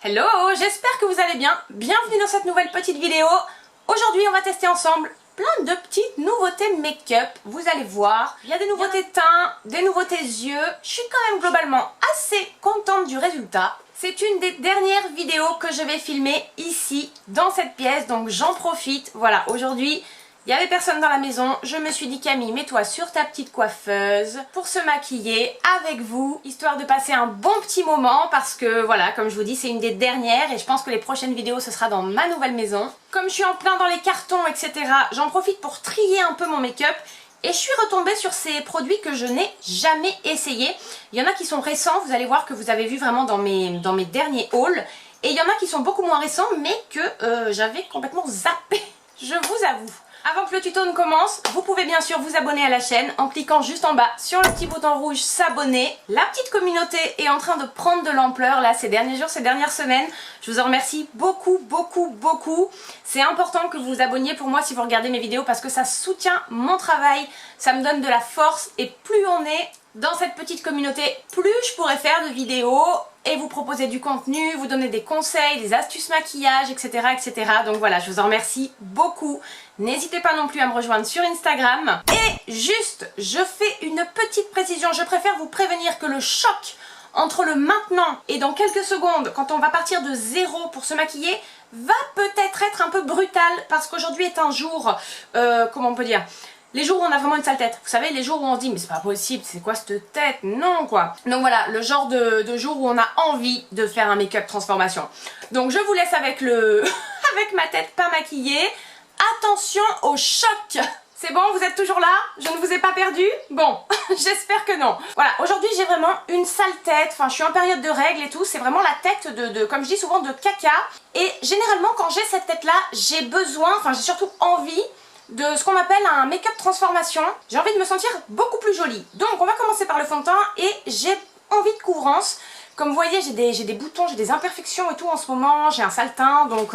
Hello, j'espère que vous allez bien. Bienvenue dans cette nouvelle petite vidéo. Aujourd'hui, on va tester ensemble plein de petites nouveautés make-up. Vous allez voir, il y a des nouveautés teint, des nouveautés yeux. Je suis quand même globalement assez contente du résultat. C'est une des dernières vidéos que je vais filmer ici, dans cette pièce, donc j'en profite. Voilà, aujourd'hui, il n'y avait personne dans la maison. Je me suis dit, Camille, mets-toi sur ta petite coiffeuse pour se maquiller avec vous, histoire de passer un bon petit moment parce que, voilà, comme je vous dis, c'est une des dernières et je pense que les prochaines vidéos, ce sera dans ma nouvelle maison. Comme je suis en plein dans les cartons, etc., j'en profite pour trier un peu mon make-up. Et je suis retombée sur ces produits que je n'ai jamais essayés. Il y en a qui sont récents, vous allez voir que vous avez vu vraiment dans mes derniers hauls. Et il y en a qui sont beaucoup moins récents, mais que j'avais complètement zappé, je vous avoue. Avant que le tuto ne commence, vous pouvez bien sûr vous abonner à la chaîne en cliquant juste en bas sur le petit bouton rouge s'abonner. La petite communauté est en train de prendre de l'ampleur là ces derniers jours, ces dernières semaines. Je vous en remercie beaucoup. C'est important que vous vous abonniez pour moi si vous regardez mes vidéos parce que ça soutient mon travail, ça me donne de la force et plus on est dans cette petite communauté, plus je pourrai faire de vidéos et vous proposer du contenu, vous donner des conseils, des astuces maquillage, etc. Donc voilà, je vous en remercie beaucoup. N'hésitez pas non plus à me rejoindre sur Instagram. Et juste, je fais une petite précision, je préfère vous prévenir que le choc entre le maintenant et dans quelques secondes, quand on va partir de zéro pour se maquiller, va peut-être être un peu brutal parce qu'aujourd'hui est un jour, comment on peut dire, les jours où on a vraiment une sale tête. Vous savez, les jours où on se dit mais c'est pas possible, c'est quoi cette tête? Non quoi. Donc voilà, le genre de jour où on a envie de faire un make-up transformation. Donc je vous laisse avec avec ma tête pas maquillée. Attention au choc. C'est bon, vous êtes toujours là? Je ne vous ai pas perdu? Bon, j'espère que non. Voilà, aujourd'hui j'ai vraiment une sale tête, enfin je suis en période de règles et tout, c'est vraiment la tête comme je dis souvent, de caca. Et généralement quand j'ai cette tête là, j'ai besoin, enfin j'ai surtout envie de ce qu'on appelle un make-up transformation. J'ai envie de me sentir beaucoup plus jolie. Donc on va commencer par le fond de teint et j'ai envie de couvrance. Comme vous voyez, j'ai des boutons, j'ai des imperfections et tout en ce moment, j'ai un sale teint, donc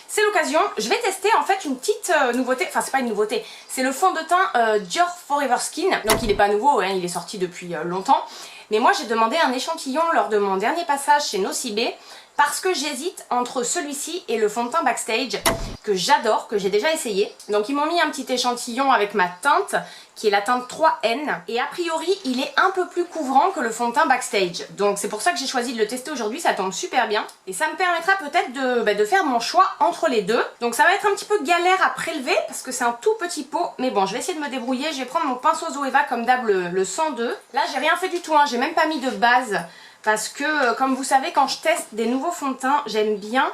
c'est l'occasion. Je vais tester en fait une petite nouveauté, enfin c'est pas une nouveauté, c'est le fond de teint Dior Forever Skin. Donc il n'est pas nouveau, hein, il est sorti depuis longtemps. Mais moi j'ai demandé un échantillon lors de mon dernier passage chez Nocibé parce que j'hésite entre celui-ci et le fond de teint Backstage que j'adore, que j'ai déjà essayé. Donc ils m'ont mis un petit échantillon avec ma teinte qui est la teinte 3N et a priori il est un peu plus couvrant que le fond de teint Backstage. Donc c'est pour ça que j'ai choisi de le tester aujourd'hui, ça tombe super bien et ça me permettra peut-être de faire mon choix entre les deux. Donc ça va être un petit peu galère à prélever parce que c'est un tout petit pot, mais bon je vais essayer de me débrouiller. Je vais prendre mon pinceau Zoeva comme d'hab le 102. Là j'ai rien fait du tout, hein. J'ai même pas mis de base. Parce que, comme vous savez, quand je teste des nouveaux fonds de teint, j'aime bien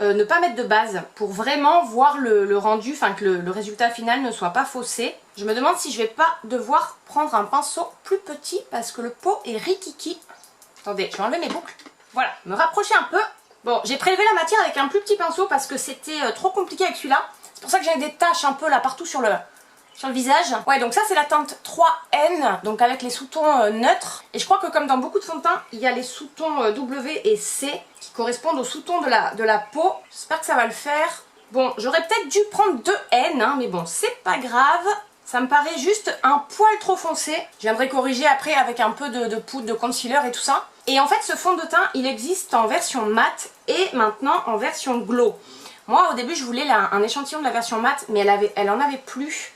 ne pas mettre de base pour vraiment voir le rendu, enfin que le résultat final ne soit pas faussé. Je me demande si je vais pas devoir prendre un pinceau plus petit parce que le pot est rikiki. Attendez, je vais enlever mes boucles. Voilà, me rapprocher un peu. Bon, j'ai prélevé la matière avec un plus petit pinceau parce que c'était trop compliqué avec celui-là. C'est pour ça que j'ai des taches un peu là partout sur le visage. Ouais, donc ça c'est la teinte 3N, donc avec les sous-tons neutres. Et je crois que comme dans beaucoup de fonds de teint, il y a les sous-tons W et C qui correspondent aux sous-tons de la peau. J'espère que ça va le faire. Bon, j'aurais peut-être dû prendre 2N, hein, mais bon, c'est pas grave. Ça me paraît juste un poil trop foncé. Je viendrai corriger après avec un peu de poudre, de concealer et tout ça. Et en fait, ce fond de teint, il existe en version mat et maintenant en version glow. Moi, au début, je voulais un échantillon de la version mat, mais elle en avait plus.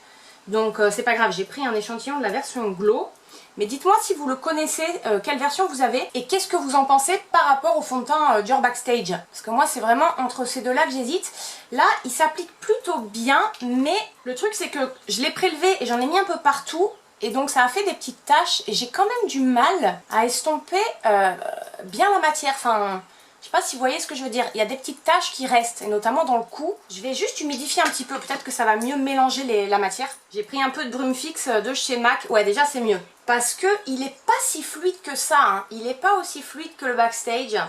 Donc c'est pas grave, j'ai pris un échantillon de la version Glow. Mais dites-moi si vous le connaissez, quelle version vous avez et qu'est-ce que vous en pensez par rapport au fond de teint Dior Backstage. Parce que moi c'est vraiment entre ces deux-là que j'hésite. Là il s'applique plutôt bien, mais le truc c'est que je l'ai prélevé et j'en ai mis un peu partout. Et donc ça a fait des petites taches et j'ai quand même du mal à estomper bien la matière. Enfin, je sais pas si vous voyez ce que je veux dire, il y a des petites taches qui restent, et notamment dans le cou. Je vais juste humidifier un petit peu, peut-être que ça va mieux mélanger la matière. J'ai pris un peu de brume fixe de chez MAC, ouais déjà c'est mieux. Parce que il est pas si fluide que ça, hein. Il est pas aussi fluide que le Backstage.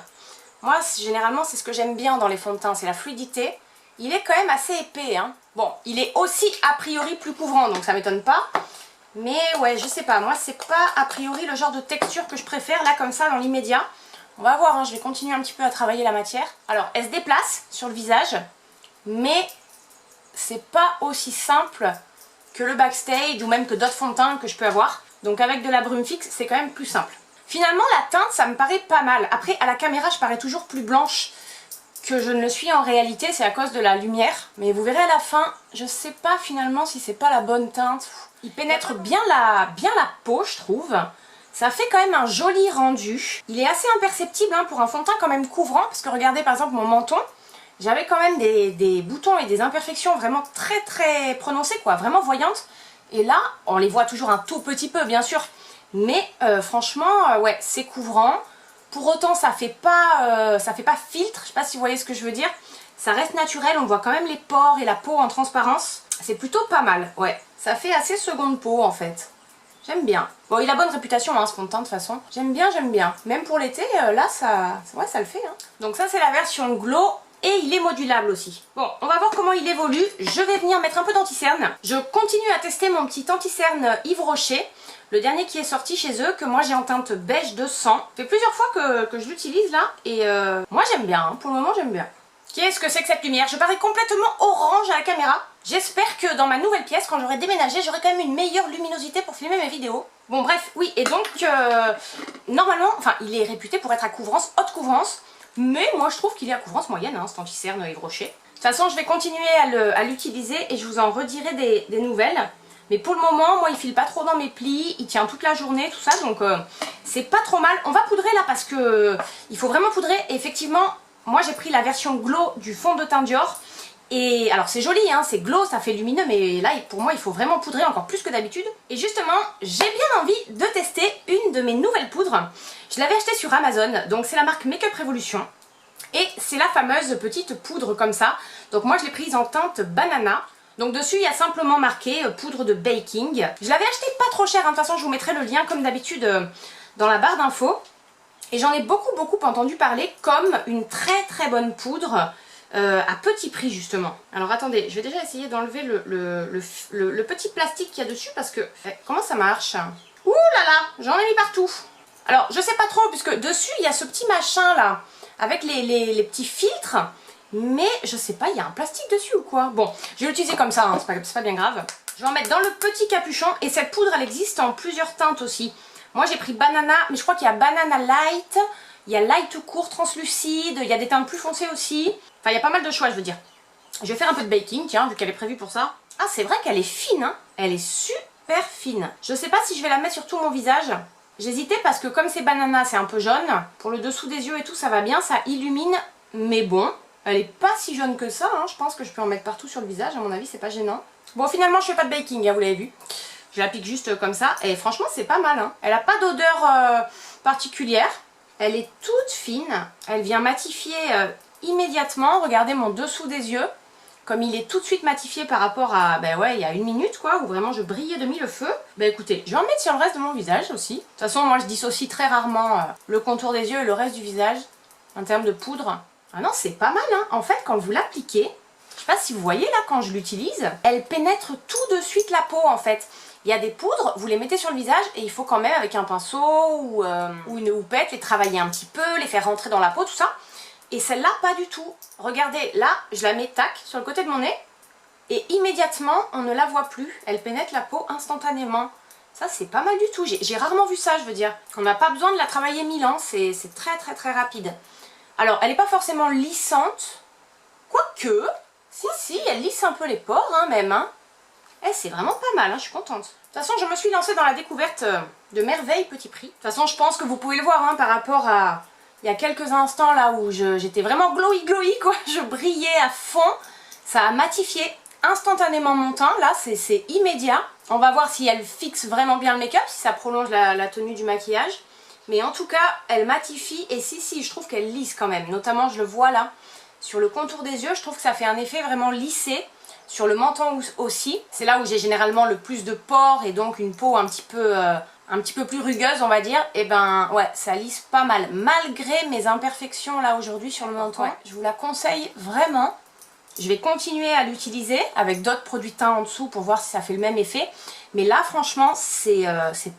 Moi généralement c'est ce que j'aime bien dans les fonds de teint, c'est la fluidité. Il est quand même assez épais, hein. Bon, il est aussi a priori plus couvrant, donc ça m'étonne pas. Mais ouais, je sais pas, moi c'est pas a priori le genre de texture que je préfère là comme ça dans l'immédiat. On va voir, hein, je vais continuer un petit peu à travailler la matière. Alors, elle se déplace sur le visage, mais c'est pas aussi simple que le Backstage ou même que d'autres fonds de teint que je peux avoir. Donc avec de la brume fixe, c'est quand même plus simple. Finalement la teinte ça me paraît pas mal. Après à la caméra je parais toujours plus blanche que je ne le suis en réalité, c'est à cause de la lumière. Mais vous verrez à la fin, je sais pas finalement si c'est pas la bonne teinte. Il pénètre bien la peau je trouve. Ça fait quand même un joli rendu. Il est assez imperceptible hein, pour un fond de teint quand même couvrant. Parce que regardez par exemple mon menton. J'avais quand même des boutons et des imperfections vraiment très prononcées quoi. Vraiment voyantes. Et là, on les voit toujours un tout petit peu bien sûr. Mais franchement, ouais, c'est couvrant. Pour autant, ça fait pas filtre, je sais pas si vous voyez ce que je veux dire. Ça reste naturel, on voit quand même les pores et la peau en transparence. C'est plutôt pas mal, ouais. Ça fait assez seconde peau en fait. J'aime bien. Bon, il a bonne réputation hein, ce fond de teint de toute façon. J'aime bien, j'aime bien. Même pour l'été, là, ouais, ça le fait. Hein. Donc ça, c'est la version Glow. Et il est modulable aussi. Bon, on va voir comment il évolue. Je vais venir mettre un peu d'anti-cerne. Je continue à tester mon petit anti-cerne Yves Rocher. Le dernier qui est sorti chez eux, que moi j'ai en teinte beige 200. Ça fait plusieurs fois que je l'utilise là. Et moi j'aime bien, hein. Pour le moment j'aime bien. Qu'est-ce que c'est que cette lumière? Je parais complètement orange à la caméra. J'espère que dans ma nouvelle pièce, quand j'aurai déménagé, j'aurai quand même une meilleure luminosité pour filmer mes vidéos. Bon bref, oui, et donc normalement, enfin il est réputé pour être à couvrance, haute couvrance. Mais moi je trouve qu'il est à couvrance moyenne, hein, cet anti-cerne Yves Rocher. De toute façon je vais continuer à l'utiliser et je vous en redirai des nouvelles. Mais pour le moment, moi il file pas trop dans mes plis, il tient toute la journée, tout ça, donc c'est pas trop mal. On va poudrer là parce que il faut vraiment poudrer. Et effectivement, moi j'ai pris la version Glow du fond de teint Dior. Et alors c'est joli, hein, c'est glow, ça fait lumineux, mais là pour moi il faut vraiment poudrer encore plus que d'habitude. Et justement, j'ai bien envie de tester une de mes nouvelles poudres. Je l'avais achetée sur Amazon, donc c'est la marque Make Up Revolution. Et c'est la fameuse petite poudre comme ça. Donc moi je l'ai prise en teinte banana. Donc dessus il y a simplement marqué poudre de baking. Je l'avais acheté pas trop cher, hein. De toute façon je vous mettrai le lien comme d'habitude dans la barre d'infos. Et j'en ai beaucoup entendu parler comme une très bonne poudre à petit prix justement. Alors attendez, je vais déjà essayer d'enlever le petit plastique qu'il y a dessus parce que... comment ça marche? Ouh là là, j'en ai mis partout. Alors je sais pas trop puisque dessus il y a ce petit machin là avec les petits filtres. Mais je sais pas, il y a un plastique dessus ou quoi? Bon, je vais l'utiliser comme ça, hein, c'est pas bien grave. Je vais en mettre dans le petit capuchon. Et cette poudre, elle existe en plusieurs teintes aussi. Moi, j'ai pris Banana, mais je crois qu'il y a Banana Light. Il y a Light tout court, translucide. Il y a des teintes plus foncées aussi. Enfin, il y a pas mal de choix, je veux dire. Je vais faire un peu de baking, tiens, vu qu'elle est prévue pour ça. Ah, c'est vrai qu'elle est fine, hein. Elle est super fine. Je sais pas si je vais la mettre sur tout mon visage. J'hésitais parce que comme c'est Banana, c'est un peu jaune. Pour le dessous des yeux et tout, ça va bien, ça illumine. Mais bon... elle est pas si jaune que ça, hein. Je pense que je peux en mettre partout sur le visage, à mon avis c'est pas gênant. Bon finalement je fais pas de baking, hein, vous l'avez vu. Je l'applique juste comme ça et franchement c'est pas mal. Hein. Elle a pas d'odeur particulière, elle est toute fine, elle vient matifier immédiatement. Regardez mon dessous des yeux, comme il est tout de suite matifié par rapport à, ben ouais, il y a une minute quoi, où vraiment je brillais de mille feux. Ben écoutez, je vais en mettre sur le reste de mon visage aussi. De toute façon moi je dissocie très rarement le contour des yeux et le reste du visage en termes de poudre. Ah non, c'est pas mal, hein. En fait, quand vous l'appliquez, je sais pas si vous voyez là, quand je l'utilise, elle pénètre tout de suite la peau, en fait. Il y a des poudres, vous les mettez sur le visage et il faut quand même, avec un pinceau ou une houppette, les travailler un petit peu, les faire rentrer dans la peau, tout ça. Et celle-là, pas du tout. Regardez, là, je la mets, tac, sur le côté de mon nez, et immédiatement, on ne la voit plus. Elle pénètre la peau instantanément. Ça, c'est pas mal du tout. J'ai rarement vu ça, je veux dire. On n'a pas besoin de la travailler 1000 ans, c'est très rapide. Alors, elle n'est pas forcément lissante, quoique, si, elle lisse un peu les pores, hein, même. Hein. Eh, c'est vraiment pas mal, hein, je suis contente. De toute façon, je me suis lancée dans la découverte de Merveille Petit Prix. De toute façon, je pense que vous pouvez le voir hein, par rapport à il y a quelques instants là où j'étais vraiment glowy, quoi. Je brillais à fond. Ça a matifié instantanément mon teint, là, c'est immédiat. On va voir si elle fixe vraiment bien le make-up, si ça prolonge la tenue du maquillage. Mais en tout cas, elle matifie et si, je trouve qu'elle lisse quand même. Notamment, je le vois là, sur le contour des yeux, je trouve que ça fait un effet vraiment lissé. Sur le menton aussi. C'est là où j'ai généralement le plus de pores et donc une peau un petit peu plus rugueuse, on va dire. Et ben, ouais, ça lisse pas mal. Malgré mes imperfections là aujourd'hui sur le menton, ouais, je vous la conseille vraiment. Je vais continuer à l'utiliser avec d'autres produits de teint en dessous pour voir si ça fait le même effet. Mais là, franchement, c'est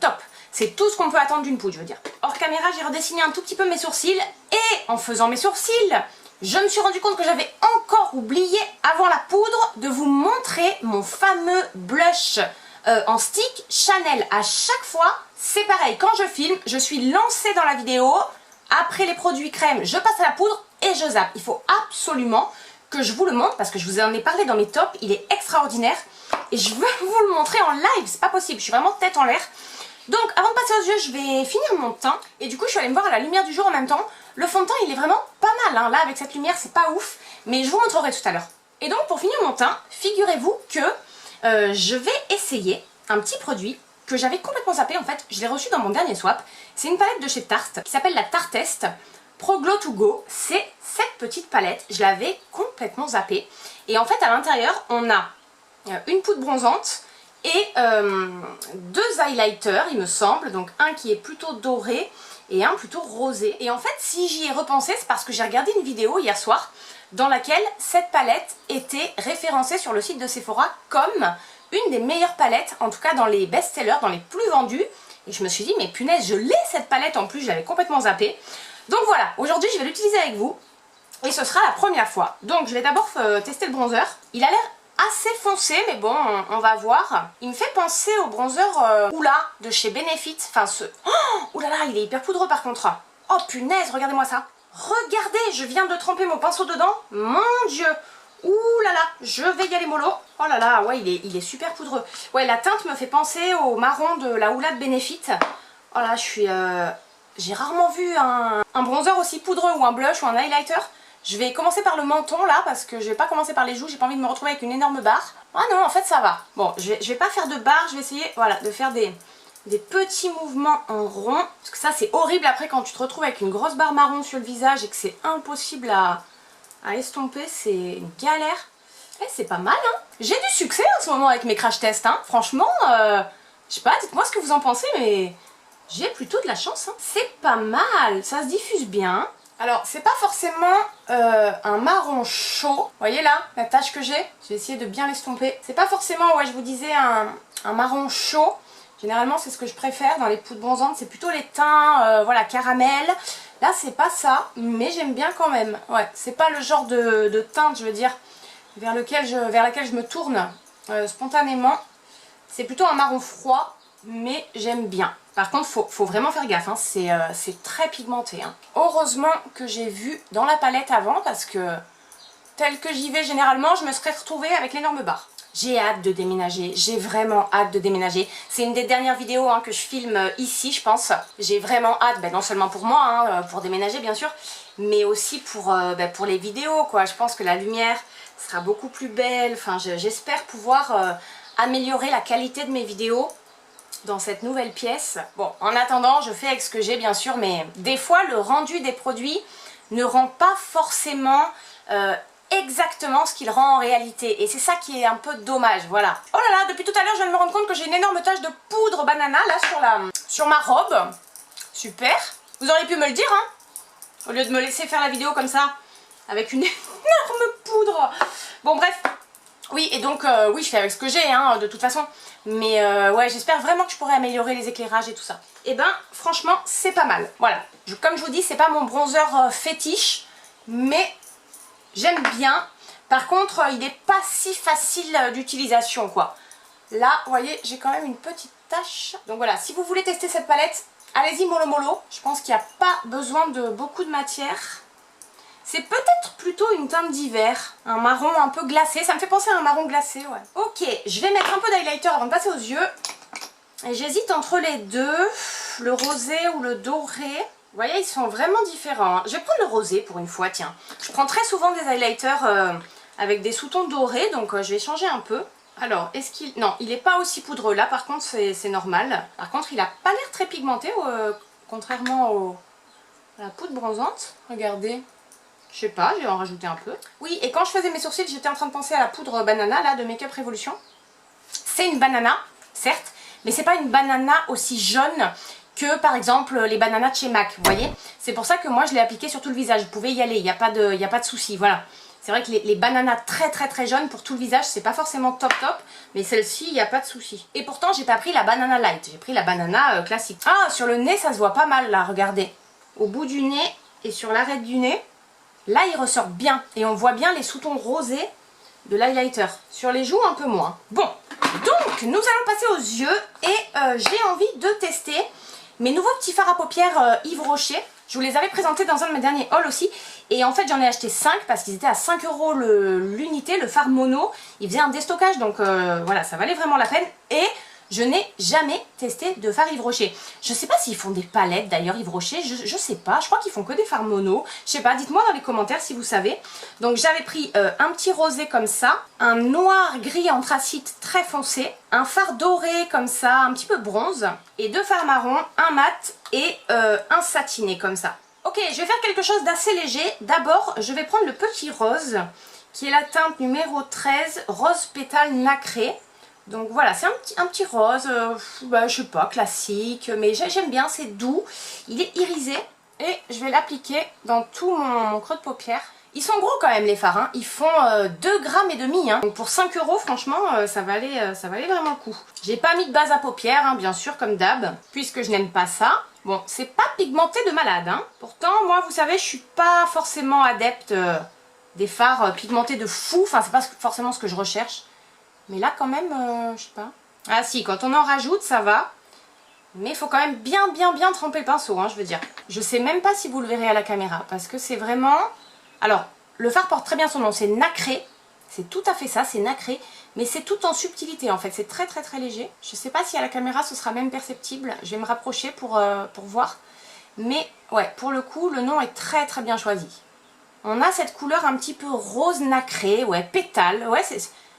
top. C'est tout ce qu'on peut attendre d'une poudre, je veux dire. Hors caméra, j'ai redessiné un tout petit peu mes sourcils. Et en faisant mes sourcils, je me suis rendu compte que j'avais encore oublié, avant la poudre, de vous montrer mon fameux blush en stick Chanel. À chaque fois, c'est pareil. Quand je filme, je suis lancée dans la vidéo. Après les produits crème, je passe à la poudre et je zappe. Il faut absolument que je vous le montre parce que je vous en ai parlé dans mes tops. Il est extraordinaire et je veux vous le montrer en live. C'est pas possible, je suis vraiment tête en l'air. Donc avant de passer aux yeux, je vais finir mon teint. Et du coup, je suis allée me voir à la lumière du jour en même temps. Le fond de teint, il est vraiment pas mal. Hein. Là, avec cette lumière, c'est pas ouf. Mais je vous montrerai tout à l'heure. Et donc, pour finir mon teint, figurez-vous que je vais essayer un petit produit que j'avais complètement zappé. En fait, je l'ai reçu dans mon dernier swap. C'est une palette de chez Tarte qui s'appelle la Tartest Pro Glow To Go. C'est cette petite palette. Je l'avais complètement zappée. Et en fait, à l'intérieur, on a une poudre bronzante et deux highlighters, il me semble. Donc un qui est plutôt doré et un plutôt rosé. Et en fait, si j'y ai repensé, c'est parce que j'ai regardé une vidéo hier soir dans laquelle cette palette était référencée sur le site de Sephora comme une des meilleures palettes, en tout cas dans les best-sellers, dans les plus vendus. Et je me suis dit, mais punaise, je l'ai cette palette en plus, je l'avais complètement zappée. Donc voilà, aujourd'hui je vais l'utiliser avec vous. Et ce sera la première fois. Donc je vais d'abord tester le bronzer. Il a l'air assez foncé, mais bon, on va voir. Il me fait penser au bronzer Oula de chez Benefit. Enfin ce... Oh, oulala, il est hyper poudreux par contre. Oh punaise, regardez-moi ça. Regardez, je viens de tremper mon pinceau dedans. Mon dieu. Ouh là là, je vais y aller mollo. Oh là là, ouais, il est super poudreux. Ouais, la teinte me fait penser au marron de la Oula de Benefit. Oh là, je suis... J'ai rarement vu un bronzer aussi poudreux ou un blush ou un highlighter. Je vais commencer par le menton là parce que je vais pas commencer par les joues. J'ai pas envie de me retrouver avec une énorme barre. Ah non, en fait ça va. Bon, je vais pas faire de barre. Je vais essayer, voilà, de faire des petits mouvements en rond. Parce que ça c'est horrible après quand tu te retrouves avec une grosse barre marron sur le visage et que c'est impossible à estomper. C'est une galère. Eh, c'est pas mal hein. J'ai du succès en ce moment avec mes crash tests hein. Franchement, je sais pas, dites-moi ce que vous en pensez mais j'ai plutôt de la chance hein. C'est pas mal, ça se diffuse bien. Alors c'est pas forcément un marron chaud. Vous voyez là, la tache que j'ai. Je vais essayer de bien l'estomper. C'est pas forcément, ouais je vous disais, un marron chaud. Généralement c'est ce que je préfère dans les poudres bronzantes. C'est plutôt les teints, voilà, caramel. Là c'est pas ça, mais j'aime bien quand même. Ouais, c'est pas le genre de teinte, je veux dire, vers laquelle je me tourne spontanément. C'est plutôt un marron froid, mais j'aime bien. Par contre, faut vraiment faire gaffe, hein. C'est très pigmenté. Hein. Heureusement que j'ai vu dans la palette avant, parce que tel que j'y vais généralement, je me serais retrouvée avec l'énorme barre. J'ai hâte de déménager, j'ai vraiment hâte de déménager. C'est une des dernières vidéos hein, que je filme ici, je pense. J'ai vraiment hâte, non seulement pour moi, hein, pour déménager bien sûr, mais aussi pour les vidéos, quoi. Je pense que la lumière sera beaucoup plus belle. Enfin, j'espère pouvoir améliorer la qualité de mes vidéos dans cette nouvelle pièce. Bon, en attendant, je fais avec ce que j'ai bien sûr, mais des fois le rendu des produits ne rend pas forcément exactement ce qu'il rend en réalité. Et c'est ça qui est un peu dommage, voilà. Oh là là, depuis tout à l'heure, je viens de me rendre compte que j'ai une énorme tache de poudre banana là sur ma robe. Super. Vous auriez pu me le dire, hein, au lieu de me laisser faire la vidéo comme ça, avec une énorme poudre. Bon, bref. Oui, et donc, oui, je fais avec ce que j'ai, hein, de toute façon. Mais ouais, j'espère vraiment que je pourrai améliorer les éclairages et tout ça. Et ben, franchement, c'est pas mal. Voilà. Comme je vous dis, c'est pas mon bronzer fétiche, mais j'aime bien. Par contre, il n'est pas si facile d'utilisation, quoi. Là, vous voyez, j'ai quand même une petite tache. Donc voilà, si vous voulez tester cette palette, allez-y mollo mollo. Je pense qu'il n'y a pas besoin de beaucoup de matière. C'est peut-être plutôt une teinte d'hiver, un marron un peu glacé, ça me fait penser à un marron glacé, ouais. Ok, je vais mettre un peu d'highlighter avant de passer aux yeux. Et j'hésite entre les deux, le rosé ou le doré. Vous voyez, ils sont vraiment différents. Hein. Je vais prendre le rosé pour une fois, tiens. Je prends très souvent des highlighters avec des sous-tons dorés, donc je vais changer un peu. Alors, est-ce qu'il... Non, il n'est pas aussi poudreux, là par contre c'est normal. Par contre, il n'a pas l'air très pigmenté, contrairement à la poudre bronzante. Regardez. Je sais pas, je vais en rajouter un peu. Oui, et quand je faisais mes sourcils, j'étais en train de penser à la poudre banana, là, de Make Up Revolution. C'est une banana, certes, mais c'est pas une banana aussi jaune que, par exemple, les bananas de chez MAC, vous voyez. C'est pour ça que moi, je l'ai appliqué sur tout le visage. Vous pouvez y aller, il n'y a pas de souci, voilà. C'est vrai que les bananas très jaunes pour tout le visage, c'est pas forcément top, mais celle-ci, il n'y a pas de souci. Et pourtant, j'ai pas pris la banana light, j'ai pris la banana classique. Ah, sur le nez, ça se voit pas mal, là, regardez. Au bout du nez et sur l'arête du nez. Là, il ressort bien et on voit bien les sous-tons rosés de l'highlighter. Sur les joues, un peu moins. Bon, Donc nous allons passer aux yeux et j'ai envie de tester mes nouveaux petits fards à paupières Yves Rocher. Je vous les avais présentés dans un de mes derniers hauls aussi. Et en fait j'en ai acheté 5 parce qu'ils étaient à 5 € l'unité, le fard mono. Il faisait un déstockage donc voilà, ça valait vraiment la peine. Et je n'ai jamais testé de fard Yves Rocher. Je sais pas s'ils font des palettes d'ailleurs Yves Rocher, je sais pas. Je crois qu'ils font que des fards mono. Je sais pas, dites-moi dans les commentaires si vous savez. Donc j'avais pris un petit rosé comme ça, un noir gris anthracite très foncé, un fard doré comme ça, un petit peu bronze, et 2 fards marrons, un mat et un satiné comme ça. Ok, je vais faire quelque chose d'assez léger. D'abord, je vais prendre le petit rose, qui est la teinte numéro 13, rose pétale nacré. Donc voilà, c'est un petit rose, je sais pas, classique, mais j'aime bien, c'est doux, il est irisé. Et je vais l'appliquer dans tout mon creux de paupière. Ils sont gros quand même les fards, hein. Ils font 2,5 grammes. Hein. Donc pour 5 €, franchement, ça valait vraiment le coup. J'ai pas mis de base à paupières, hein, bien sûr, comme d'hab, puisque je n'aime pas ça. Bon, c'est pas pigmenté de malade, hein. Pourtant, moi, vous savez, je suis pas forcément adepte des fards pigmentés de fou. Enfin, c'est pas forcément ce que je recherche. Mais là, quand même, je sais pas. Ah si, quand on en rajoute, ça va. Mais il faut quand même bien tremper le pinceau, hein, je veux dire. Je sais même pas si vous le verrez à la caméra, parce que c'est vraiment... Alors, le fard porte très bien son nom, c'est nacré. C'est tout à fait ça, c'est nacré. Mais c'est tout en subtilité, en fait. C'est très léger. Je sais pas si à la caméra, ce sera même perceptible. Je vais me rapprocher pour voir. Mais, ouais, pour le coup, le nom est très bien choisi. On a cette couleur un petit peu rose nacré, ouais, pétale. Ouais, c'est...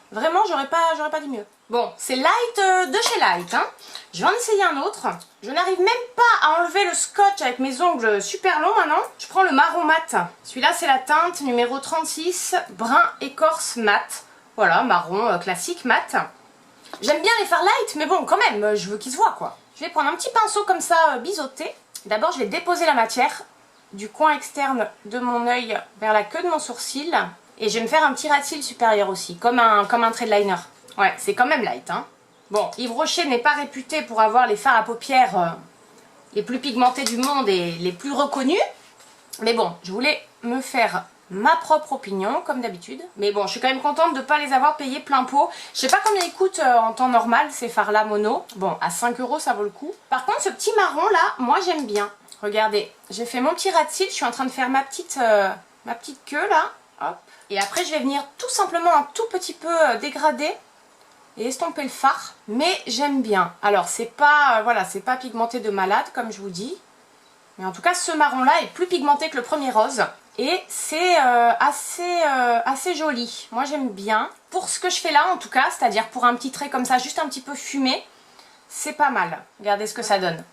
Vraiment, j'aurais pas dit mieux. Bon, c'est Light de chez Light. Hein. Je vais en essayer un autre. Je n'arrive même pas à enlever le scotch avec mes ongles super longs maintenant. Je prends le marron mat. Celui-là, c'est la teinte numéro 36, brun écorce mat. Voilà, marron classique mat. J'aime bien les fards light, mais bon, quand même, je veux qu'ils se voient, quoi. Je vais prendre un petit pinceau comme ça, biseauté. D'abord, je vais déposer la matière du coin externe de mon œil vers la queue de mon sourcil. Et je vais me faire un petit ras de cils supérieur aussi, comme un trade liner. Ouais, c'est quand même light, hein. Bon, Yves Rocher n'est pas réputé pour avoir les fards à paupières les plus pigmentés du monde et les plus reconnus. Mais bon, je voulais me faire ma propre opinion, comme d'habitude. Mais bon, je suis quand même contente de ne pas les avoir payés plein pot. Je sais pas combien ils coûtent en temps normal, ces fards-là mono. Bon, à 5 € ça vaut le coup. Par contre, ce petit marron là, moi j'aime bien. Regardez, j'ai fait mon petit ras de cils, je suis en train de faire ma petite queue là. Hop. Et après je vais venir tout simplement un tout petit peu dégrader et estomper le fard. Mais j'aime bien. Alors c'est pas, voilà, c'est pas pigmenté de malade comme je vous dis. Mais en tout cas ce marron là est plus pigmenté que le premier rose. Et c'est assez joli. Moi j'aime bien. Pour ce que je fais là en tout cas, c'est-à-dire pour un petit trait comme ça, juste un petit peu fumé, c'est pas mal. Regardez ce que ça donne.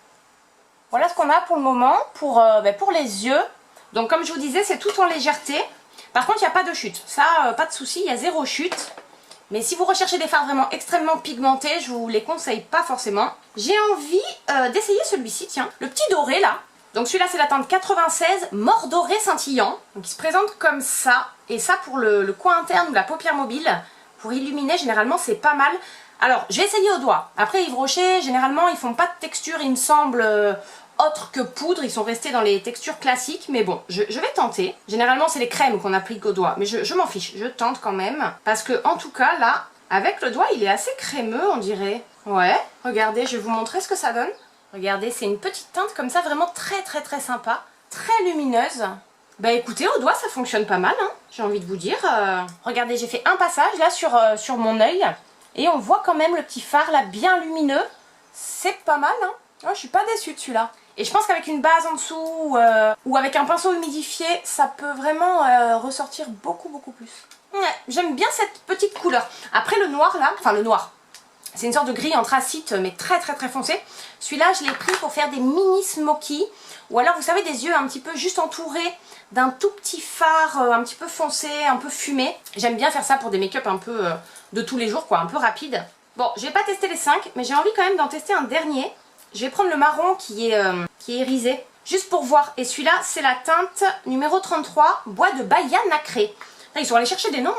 Voilà ce qu'on a pour le moment pour les yeux. Donc comme je vous disais, c'est tout en légèreté. Par contre, il n'y a pas de chute. Ça, pas de souci, il y a 0 chute. Mais si vous recherchez des fards vraiment extrêmement pigmentés, je vous les conseille pas forcément. J'ai envie d'essayer celui-ci, tiens. Le petit doré, là. Donc celui-là, c'est la teinte 96, mort doré scintillant. Donc il se présente comme ça. Et ça, pour le coin interne ou la paupière mobile, pour illuminer, généralement, c'est pas mal. Alors, je vais essayer au doigt. Après, Yves Rocher, généralement, ils font pas de texture, il me semble... autre que poudre, ils sont restés dans les textures classiques, mais bon, je vais tenter. Généralement, c'est les crèmes qu'on applique au doigt, mais je m'en fiche, je tente quand même. Parce que, en tout cas, là, avec le doigt, il est assez crémeux, on dirait. Ouais, regardez, je vais vous montrer ce que ça donne. Regardez, c'est une petite teinte comme ça, vraiment très sympa, très lumineuse. Bah écoutez, au doigt, ça fonctionne pas mal, hein, j'ai envie de vous dire. Regardez, j'ai fait un passage, là, sur mon œil, et on voit quand même le petit fard, là, bien lumineux. C'est pas mal, hein. Oh, je suis pas déçue de celui-là. Et je pense qu'avec une base en dessous ou avec un pinceau humidifié, ça peut vraiment ressortir beaucoup plus. Ouais, j'aime bien cette petite couleur. Après le noir là, enfin le noir, c'est une sorte de gris anthracite mais très foncé. Celui-là, je l'ai pris pour faire des mini smoky. Ou alors, vous savez, des yeux un petit peu juste entourés d'un tout petit fard un petit peu foncé, un peu fumé. J'aime bien faire ça pour des make-up un peu de tous les jours, quoi, un peu rapide. Bon, je vais pas tester les 5, mais j'ai envie quand même d'en tester un dernier. Je vais prendre le marron qui est irisé, juste pour voir. Et celui-là, c'est la teinte numéro 33, bois de baya nacré. Là, ils sont allés chercher des noms,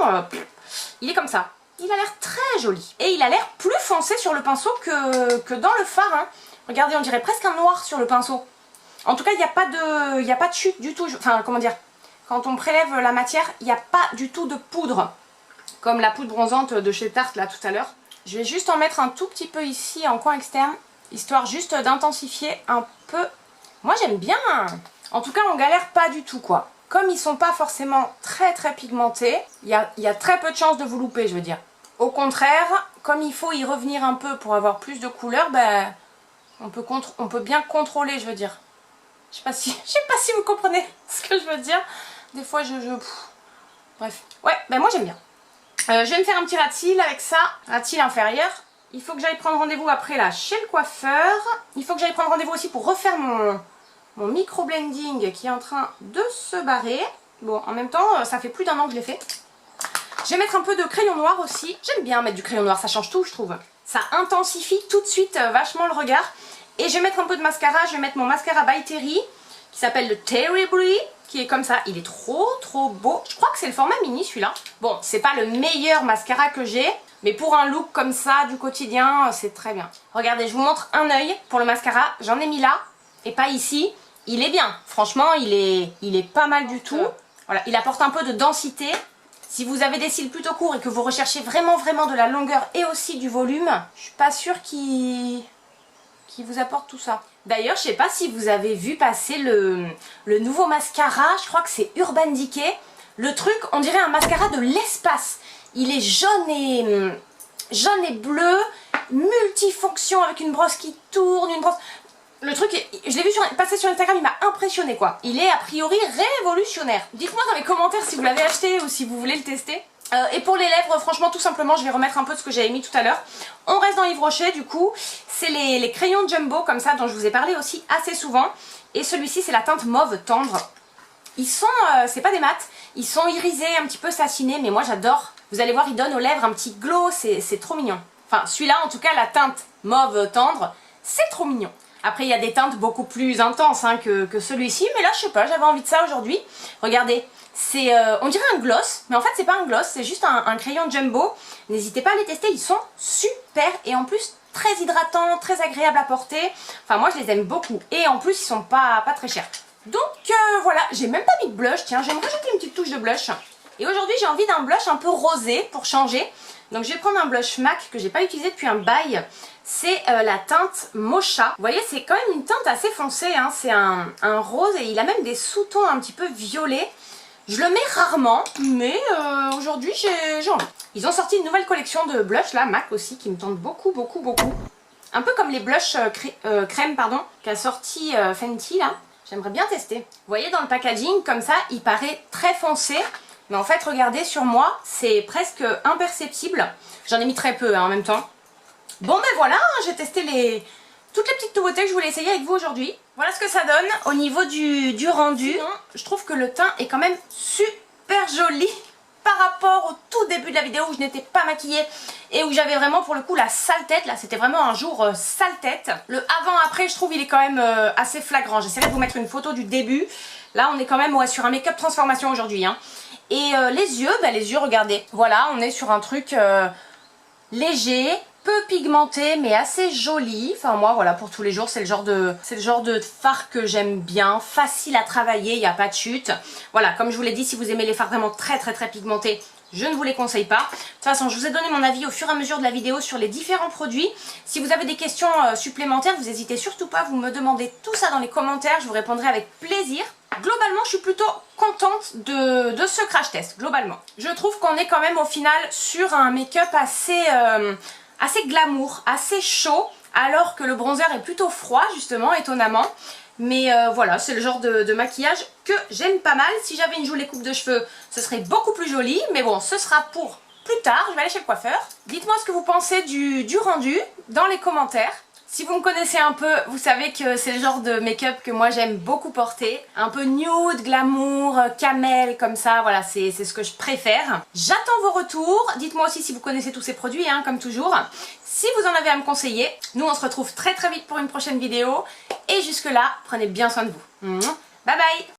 il est comme ça. Il a l'air très joli. Et il a l'air plus foncé sur le pinceau que dans le fard. Hein. Regardez, on dirait presque un noir sur le pinceau. En tout cas, il n'y a pas de chute du tout. Enfin, comment dire, quand on prélève la matière, il n'y a pas du tout de poudre. Comme la poudre bronzante de chez Tarte, là, tout à l'heure. Je vais juste en mettre un tout petit peu ici en coin externe, histoire juste d'intensifier un peu. Moi j'aime bien. En tout cas on galère pas du tout quoi. Comme ils sont pas forcément très pigmentés, il y a très peu de chances de vous louper, je veux dire. Au contraire, comme il faut y revenir un peu pour avoir plus de couleurs, ben, on peut bien contrôler, je veux dire. Je sais pas si vous comprenez ce que je veux dire. Des fois bref. Ouais, ben moi j'aime bien. Je vais me faire un petit ras de cils avec ça, ras de cils inférieur. Il faut que j'aille prendre rendez-vous après là chez le coiffeur. Il faut que j'aille prendre rendez-vous aussi pour refaire mon micro-blending qui est en train de se barrer. Bon, en même temps, ça fait plus d'1 an que je l'ai fait. Je vais mettre un peu de crayon noir aussi. J'aime bien mettre du crayon noir, ça change tout, je trouve. Ça intensifie tout de suite vachement le regard. Et je vais mettre un peu de mascara. Je vais mettre mon mascara by Terry qui s'appelle le Terribly, qui est comme ça. Il est trop beau. Je crois que c'est le format mini celui-là. Bon, c'est pas le meilleur mascara que j'ai, mais pour un look comme ça du quotidien, c'est très bien. Regardez, je vous montre un œil pour le mascara. J'en ai mis là et pas ici. Il est bien. Franchement, il est pas mal du tout. Voilà, il apporte un peu de densité. Si vous avez des cils plutôt courts et que vous recherchez vraiment de la longueur et aussi du volume, je suis pas sûre qu'il vous apporte tout ça. D'ailleurs, je sais pas si vous avez vu passer le nouveau mascara, je crois que c'est Urban Decay. Le truc, on dirait un mascara de l'espace. Il est jaune et bleu, multifonction avec une brosse qui tourne, une brosse... Le truc, je l'ai vu passer sur Instagram, il m'a impressionné quoi. Il est a priori révolutionnaire. Dites-moi dans les commentaires si vous l'avez acheté ou si vous voulez le tester. Et pour les lèvres, franchement, tout simplement, je vais remettre un peu de ce que j'avais mis tout à l'heure. On reste dans Yves Rocher, du coup. C'est les crayons Jumbo, comme ça, dont je vous ai parlé aussi assez souvent. Et celui-ci, c'est la teinte mauve tendre. Ils sont, c'est pas des mats, ils sont irisés, un petit peu satinés, mais moi j'adore. Vous allez voir, ils donnent aux lèvres un petit glow, c'est trop mignon. Enfin, celui-là, en tout cas, la teinte mauve tendre, c'est trop mignon. Après, il y a des teintes beaucoup plus intenses hein, que celui-ci, mais là, je sais pas, j'avais envie de ça aujourd'hui. Regardez, c'est, on dirait un gloss, mais en fait, c'est pas un gloss, c'est juste un crayon Jumbo. N'hésitez pas à les tester, ils sont super et en plus, très hydratants, très agréables à porter. Enfin, moi, je les aime beaucoup et en plus, ils sont pas très chers. Donc, voilà, j'ai même pas mis de blush, tiens, j'aime rajouter une petite touche de blush. Et aujourd'hui, j'ai envie d'un blush un peu rosé pour changer. Donc, je vais prendre un blush MAC que j'ai pas utilisé depuis un bail. C'est la teinte Mocha. Vous voyez, c'est quand même une teinte assez foncée. Hein. C'est un rose et il a même des sous-tons un petit peu violets. Je le mets rarement, mais aujourd'hui j'ai envie. Ils ont sorti une nouvelle collection de blush là, MAC aussi, qui me tente beaucoup. Un peu comme les blushs crème, pardon, qu'a sorti Fenty là. J'aimerais bien tester. Vous voyez, dans le packaging, comme ça, il paraît très foncé. Mais en fait, regardez, sur moi, c'est presque imperceptible. J'en ai mis très peu hein, en même temps. Bon ben voilà, hein, j'ai testé toutes les petites nouveautés que je voulais essayer avec vous aujourd'hui. Voilà ce que ça donne au niveau du rendu. Sinon, je trouve que le teint est quand même super joli par rapport au tout début de la vidéo où je n'étais pas maquillée et où j'avais vraiment pour le coup la sale tête. Là, c'était vraiment un jour sale tête. Le avant-après, je trouve il est quand même assez flagrant. J'essaierai de vous mettre une photo du début. Là, on est quand même ouais, sur un make-up transformation aujourd'hui. Hein. Et les yeux, regardez. Voilà, on est sur un truc léger, peu pigmenté mais assez joli. Enfin moi voilà, pour tous les jours c'est le genre de fard que j'aime bien, facile à travailler, il n'y a pas de chute. Voilà, comme je vous l'ai dit, si vous aimez les fards vraiment très pigmentés, je ne vous les conseille pas. De toute façon, je vous ai donné mon avis au fur et à mesure de la vidéo sur les différents produits. Si vous avez des questions supplémentaires, vous n'hésitez surtout pas, vous me demandez tout ça dans les commentaires, je vous répondrai avec plaisir. Globalement, je suis plutôt contente de ce crash test, globalement. Je trouve qu'on est quand même au final sur un make-up assez glamour, assez chaud, alors que le bronzer est plutôt froid, justement, étonnamment. Mais voilà, c'est le genre de maquillage que j'aime pas mal. Si j'avais une jolie coupe de cheveux, ce serait beaucoup plus joli. Mais bon, ce sera pour plus tard. Je vais aller chez le coiffeur. Dites-moi ce que vous pensez du rendu dans les commentaires. Si vous me connaissez un peu, vous savez que c'est le genre de make-up que moi j'aime beaucoup porter. Un peu nude, glamour, camel, comme ça, voilà, c'est ce que je préfère. J'attends vos retours. Dites-moi aussi si vous connaissez tous ces produits, hein, comme toujours. Si vous en avez à me conseiller, nous on se retrouve très vite pour une prochaine vidéo. Et jusque là, prenez bien soin de vous. Bye bye!